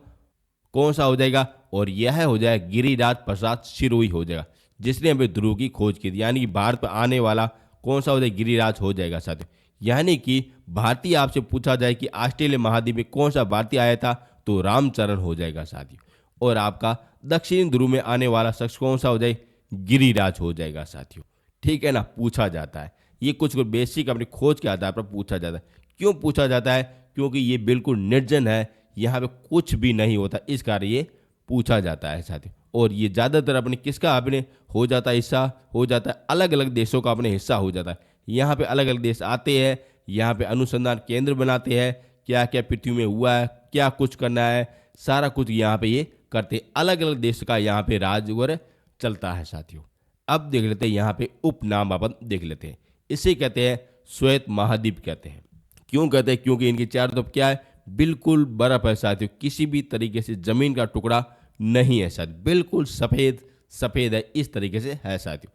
कौन सा हो जाएगा, और यह हो जाएगा गिरिराज प्रसाद सिरोही हो जाएगा, जिसने हमें ध्रुव की खोज की थी। यानी कि भारत पर आने वाला कौन सा हो जाएगा, गिरिराज हो जाएगा साथियों। यानी कि भारतीय आपसे पूछा जाए कि ऑस्ट्रेलिया महाद्वीप में कौन सा भारतीय आया था, तो रामचरण हो जाएगा साथियों। और आपका दक्षिण ध्रुव में आने वाला शख्स कौन सा हो जाए, गिरिराज हो जाएगा साथियों। ठीक है ना, पूछा जाता है। ये कुछ बेसिक अपनी खोज के आधार पर पूछा जाता है। क्यों पूछा जाता है, क्योंकि ये बिल्कुल निर्जन है, यहाँ पे कुछ भी नहीं होता, इस कारण ये पूछा जाता है साथियों। और ये ज़्यादातर अपने किसका अपने हो जाता है हिस्सा, हो जाता है अलग अलग देशों का अपने हिस्सा हो जाता है। यहाँ पे अलग अलग देश आते हैं, यहाँ पे अनुसंधान केंद्र बनाते हैं, क्या क्या पृथ्वी में हुआ है, क्या कुछ करना है, सारा कुछ यहाँ पे ये करते हैं। अलग अलग देश का यहाँ पे राज वगैरह चलता है साथियों। अब देख लेते हैं यहाँ पे उपनाम अपन देख लेते हैं। इसे कहते हैं श्वेत महाद्वीप कहते हैं। क्यों कहते हैं, क्योंकि इनके चारों तरफ क्या है, बिल्कुल बर्फ है साथियों, किसी भी तरीके से जमीन का टुकड़ा नहीं है साथियों, बिल्कुल सफेद सफेद है, इस तरीके से है साथियों।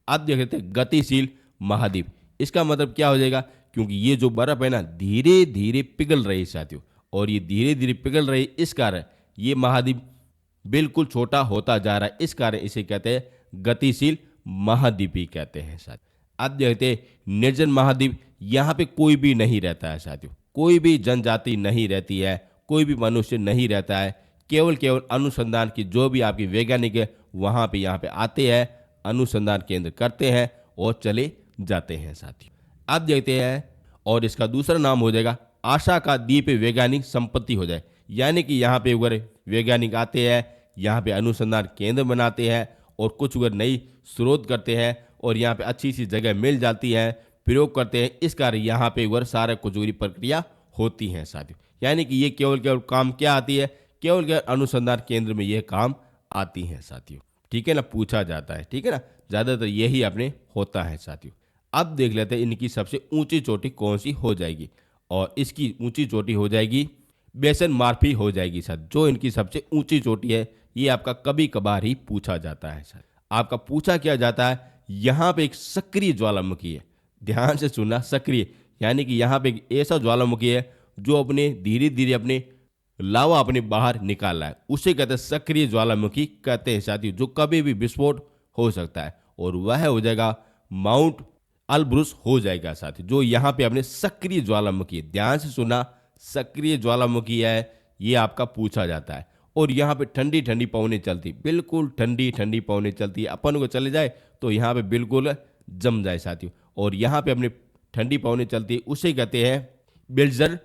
अब देख लेते हैं गतिशील महाद्वीप। इसका मतलब क्या हो जाएगा, क्योंकि ये जो बर्फ है ना धीरे धीरे पिघल रही है साथियों, और ये धीरे धीरे पिघल रही, इस कारण ये महाद्वीप बिल्कुल छोटा होता जा रहा है, इस कारण इसे कहते हैं गतिशील महाद्वीप कहते हैं साथियों। अब देखते हैं निर्जन महाद्वीप। यहाँ पे कोई भी नहीं रहता है साथियों, कोई भी जनजाति नहीं रहती है, कोई भी मनुष्य नहीं रहता है। केवल केवल अनुसंधान की जो भी आपकी वैज्ञानिक है वहाँ पे यहाँ पे आते हैं, अनुसंधान केंद्र करते हैं और चले जाते हैं साथियों। अब देखते हैं, और इसका दूसरा नाम हो जाएगा आशा का द्वीप वैज्ञानिक संपत्ति हो जाए। यानी कि यहाँ पे अगर वैज्ञानिक आते हैं, यहाँ पे अनुसंधान केंद्र बनाते हैं और कुछ अगर नई शोध करते हैं और यहाँ पे अच्छी सी जगह मिल जाती है, प्रयोग करते हैं, इस कारण यहाँ पे अगर सारा कुछ प्रक्रिया होती है साथियों। यानी कि ये केवल केवल काम क्या आती है, केवल केवल अनुसंधान केंद्र में ये काम आती है साथियों। ठीक है ना, पूछा जाता है, ठीक है ना, ज़्यादातर यही अपने होता है साथियों। अब देख लेते हैं इनकी सबसे ऊंची चोटी कौन सी हो जाएगी, और इसकी ऊंची चोटी हो जाएगी बेसन मार्फी हो जाएगी सर। जो इनकी सबसे ऊंची चोटी है, ये आपका कभी कभार ही पूछा जाता है सर। आपका पूछा क्या जाता है, यहाँ पे एक सक्रिय ज्वालामुखी है, ध्यान से सुनना, सक्रिय, यानी कि यहाँ पे एक ऐसा ज्वालामुखी है जो अपने धीरे धीरे अपने लावा अपने बाहर निकाल रहा है, उसे कहते हैं सक्रिय ज्वालामुखी कहते हैं साथियों, जो कभी भी विस्फोट हो सकता है। और वह हो जाएगा माउंट अल्ब्रुस हो जाएगा साथी, जो यहाँ पे अपने सक्रिय ज्वालामुखी, ध्यान से सुना, सक्रिय ज्वालामुखी है, ये आपका पूछा जाता है। और यहाँ पे ठंडी ठंडी पवनें चलती, बिल्कुल ठंडी ठंडी पवनें चलती है, अपन को चले जाए तो यहाँ पे बिल्कुल जम जाए साथियों। और यहाँ पे अपने ठंडी पवनें चलती है, उसे कहते हैं बिल्जर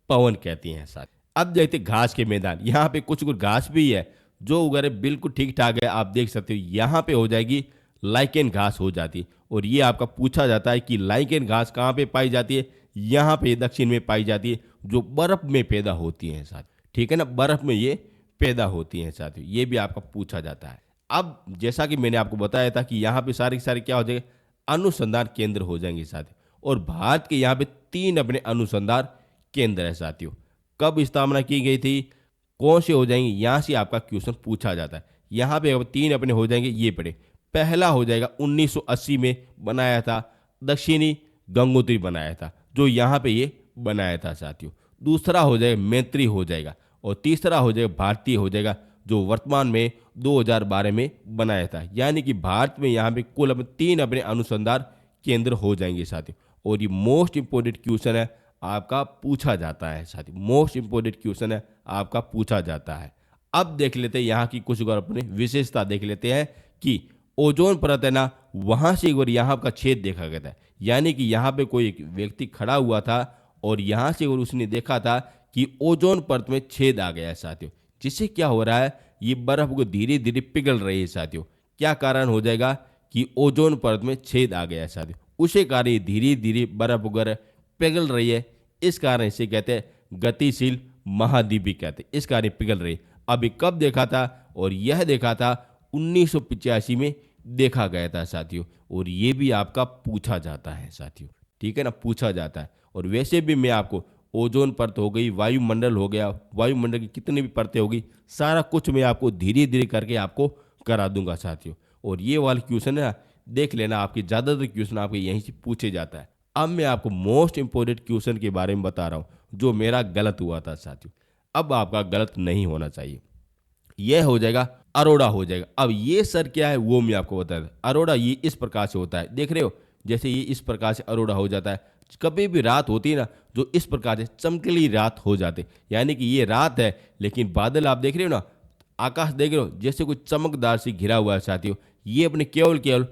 पवन कहती हैं साथ। अब देखते घास के मैदान, यहाँ पे कुछ कुछ घास भी है जो उगर बिल्कुल ठीक ठाक है, आप देख सकते हो। यहाँ पे हो जाएगी लाइकेन घास हो जाती है, और ये आपका पूछा जाता है कि लाइकेन घास कहाँ पे पाई जाती है, यहाँ पे दक्षिण में पाई जाती है, जो बर्फ में पैदा होती है साथ, ठीक है ना, बर्फ में ये पैदा होती हैं साथियों, ये भी आपका पूछा जाता है। अब जैसा कि मैंने आपको बताया था कि यहाँ पे सारे के सारे क्या हो जाएंगे, अनुसंधान केंद्र हो जाएंगे साथियों। और भारत के यहाँ पे 3 अपने अनुसंधान केंद्र है साथियों। कब स्थापना की गई थी, कौन से हो जाएंगे, यहाँ से आपका क्वेश्चन पूछा जाता है। यहाँ पे अब 3 अपने हो जाएंगे, ये पढ़े। पहला हो जाएगा 1980 में बनाया था, दक्षिणी गंगोत्री बनाया था, जो यहाँ पे ये बनाया था साथियों। दूसरा हो जाएगा मैत्री हो जाएगा, और तीसरा हो जाएगा भारतीय हो जाएगा, जो वर्तमान में 2012 में बनाया था। यानी कि भारत में यहाँ पे कुल 3 अपने अनुसंधान केंद्र हो जाएंगे साथियों। और ये मोस्ट इंपोर्टेंट क्वेश्चन है, आपका पूछा जाता है साथियों, मोस्ट इंपोर्टेंट क्वेश्चन है, आपका पूछा जाता है। अब देख लेते हैं यहाँ की कुछ और अपने विशेषता देख लेते हैं कि ओजोन परत है ना, वहाँ से एक बार यहाँ का छेद देखा गया था। यानी कि यहाँ पे कोई एक व्यक्ति खड़ा हुआ था और यहाँ से और उसने देखा था कि ओजोन परत में छेद आ गया है साथियों, जिससे क्या हो रहा है, ये बर्फ को धीरे धीरे पिघल रही है साथियों। क्या कारण हो जाएगा कि ओजोन परत में छेद आ गया है साथियों, उसे कारण ये धीरे धीरे बर्फ वगैरह पिघल रही है, इस कारण इसे कहते हैं गतिशील महाद्वीपी कहते हैं, इस कारण पिघल रही है। अभी कब देखा था, और यह देखा था 1985 में देखा गया था साथियों। और ये भी आपका पूछा जाता है साथियों, ठीक है ना, पूछा जाता है। और वैसे भी मैं आपको ओजोन परत हो गई, वायुमंडल हो गया, वायुमंडल की कितनी भी परतें होगी, सारा कुछ मैं आपको धीरे धीरे करके आपको करा दूंगा साथियों। और ये वाला क्वेश्चन है ना, देख लेना, आपके ज़्यादातर क्वेश्चन आपके यहीं से पूछे जाता है। अब मैं आपको मोस्ट इंपोर्टेंट क्वेश्चन के बारे में बता रहा हूँ, जो मेरा गलत हुआ था साथियों। अब आपका गलत नहीं होना चाहिए, यह हो जाएगा अरोड़ा हो जाएगा। अब ये सर क्या है वो मैं आपको बता दूं। अरोड़ा ये इस प्रकार से होता है, देख रहे हो, जैसे ये इस प्रकार से अरोड़ा हो जाता है। कभी भी रात होती है ना, जो इस प्रकार से चमकीली रात हो जाते, यानी कि ये रात है लेकिन बादल आप देख रहे हो ना, आकाश देख रहे हो, जैसे कुछ चमकदार से घिरा हुआ है साथियों। ये अपने केवल केवल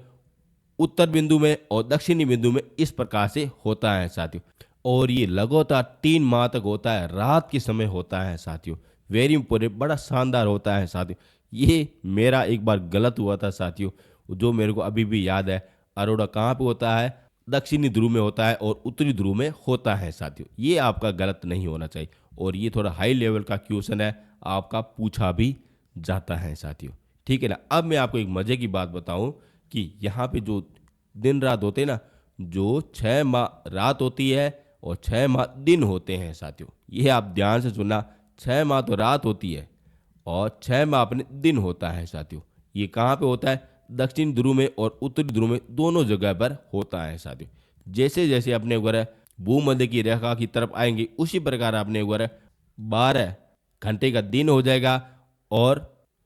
उत्तर बिंदु में और दक्षिणी बिंदु में इस प्रकार से होता है साथियों। और ये लगातार 3 माह तक होता है, रात के समय होता है साथियों। वेरी इंपोर्टेंट, बड़ा शानदार होता है साथियों। ये मेरा एक बार गलत हुआ था साथियों, जो मेरे को अभी भी याद है। अरोड़ा कहाँ पे होता है, दक्षिणी ध्रुव में होता है और उत्तरी ध्रुव में होता है साथियों। ये आपका गलत नहीं होना चाहिए, और ये थोड़ा हाई लेवल का क्वेश्चन है, आपका पूछा भी जाता है साथियों, ठीक है ना। अब मैं आपको एक मजे की बात बताऊं कि यहाँ पे जो दिन रात होते हैं ना, जो 6 माह रात होती है और 6 माह दिन होते हैं साथियों, ये आप ध्यान से सुनना। 6 माह तो रात होती है और 6 माह अपने दिन होता है साथियों। ये कहाँ पे होता है, दक्षिण ध्रुव में और उत्तरी ध्रुव में, दोनों जगह पर होता है साथियों। जैसे जैसे अपने वगैरह भूमध्य की रेखा की तरफ आएंगे, उसी प्रकार अपने वगैरह 12 घंटे का दिन हो जाएगा और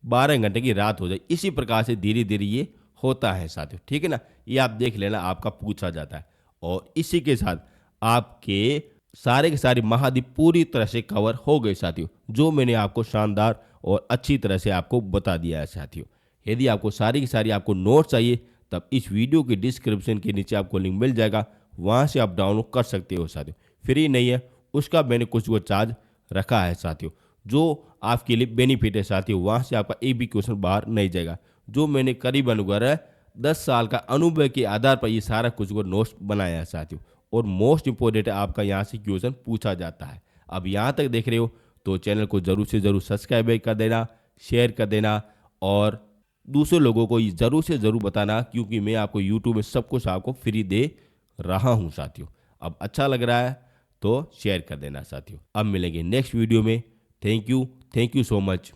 12 घंटे की रात हो जाएगी। इसी प्रकार से धीरे धीरे ये होता है साथियों, ठीक है ना। ये आप देख लेना, आपका पूछा जाता है। और इसी के साथ आपके सारे के सारे महाद्वीप पूरी तरह से कवर हो गए साथियों, जो मैंने आपको शानदार और अच्छी तरह से आपको बता दिया है साथियों। यदि आपको सारी की सारी आपको नोट्स चाहिए, तब इस वीडियो के डिस्क्रिप्शन के नीचे आपको लिंक मिल जाएगा, वहाँ से आप डाउनलोड कर सकते हो साथियों। फ्री नहीं है, उसका मैंने कुछ वो चार्ज रखा है साथियों, जो आपके लिए बेनिफिट है साथियों। वहाँ से आपका एक भी क्वेश्चन बाहर नहीं जाएगा। जो मैंने करीबन वगैरह 10 साल का अनुभव के आधार पर ये सारा कुछ वो नोट्स बनाया है साथियों। और मोस्ट इंपॉर्टेंट है, आपका यहाँ से क्वेश्चन पूछा जाता है। अब यहाँ तक देख रहे हो तो चैनल को ज़रूर से ज़रूर सब्सक्राइब कर देना, शेयर कर देना और दूसरे लोगों को ये ज़रूर से ज़रूर बताना, क्योंकि मैं आपको यूट्यूब में सब कुछ आपको फ्री दे रहा हूँ साथियों। अब अच्छा लग रहा है तो शेयर कर देना साथियों। अब मिलेंगे नेक्स्ट वीडियो में। Thank you so much.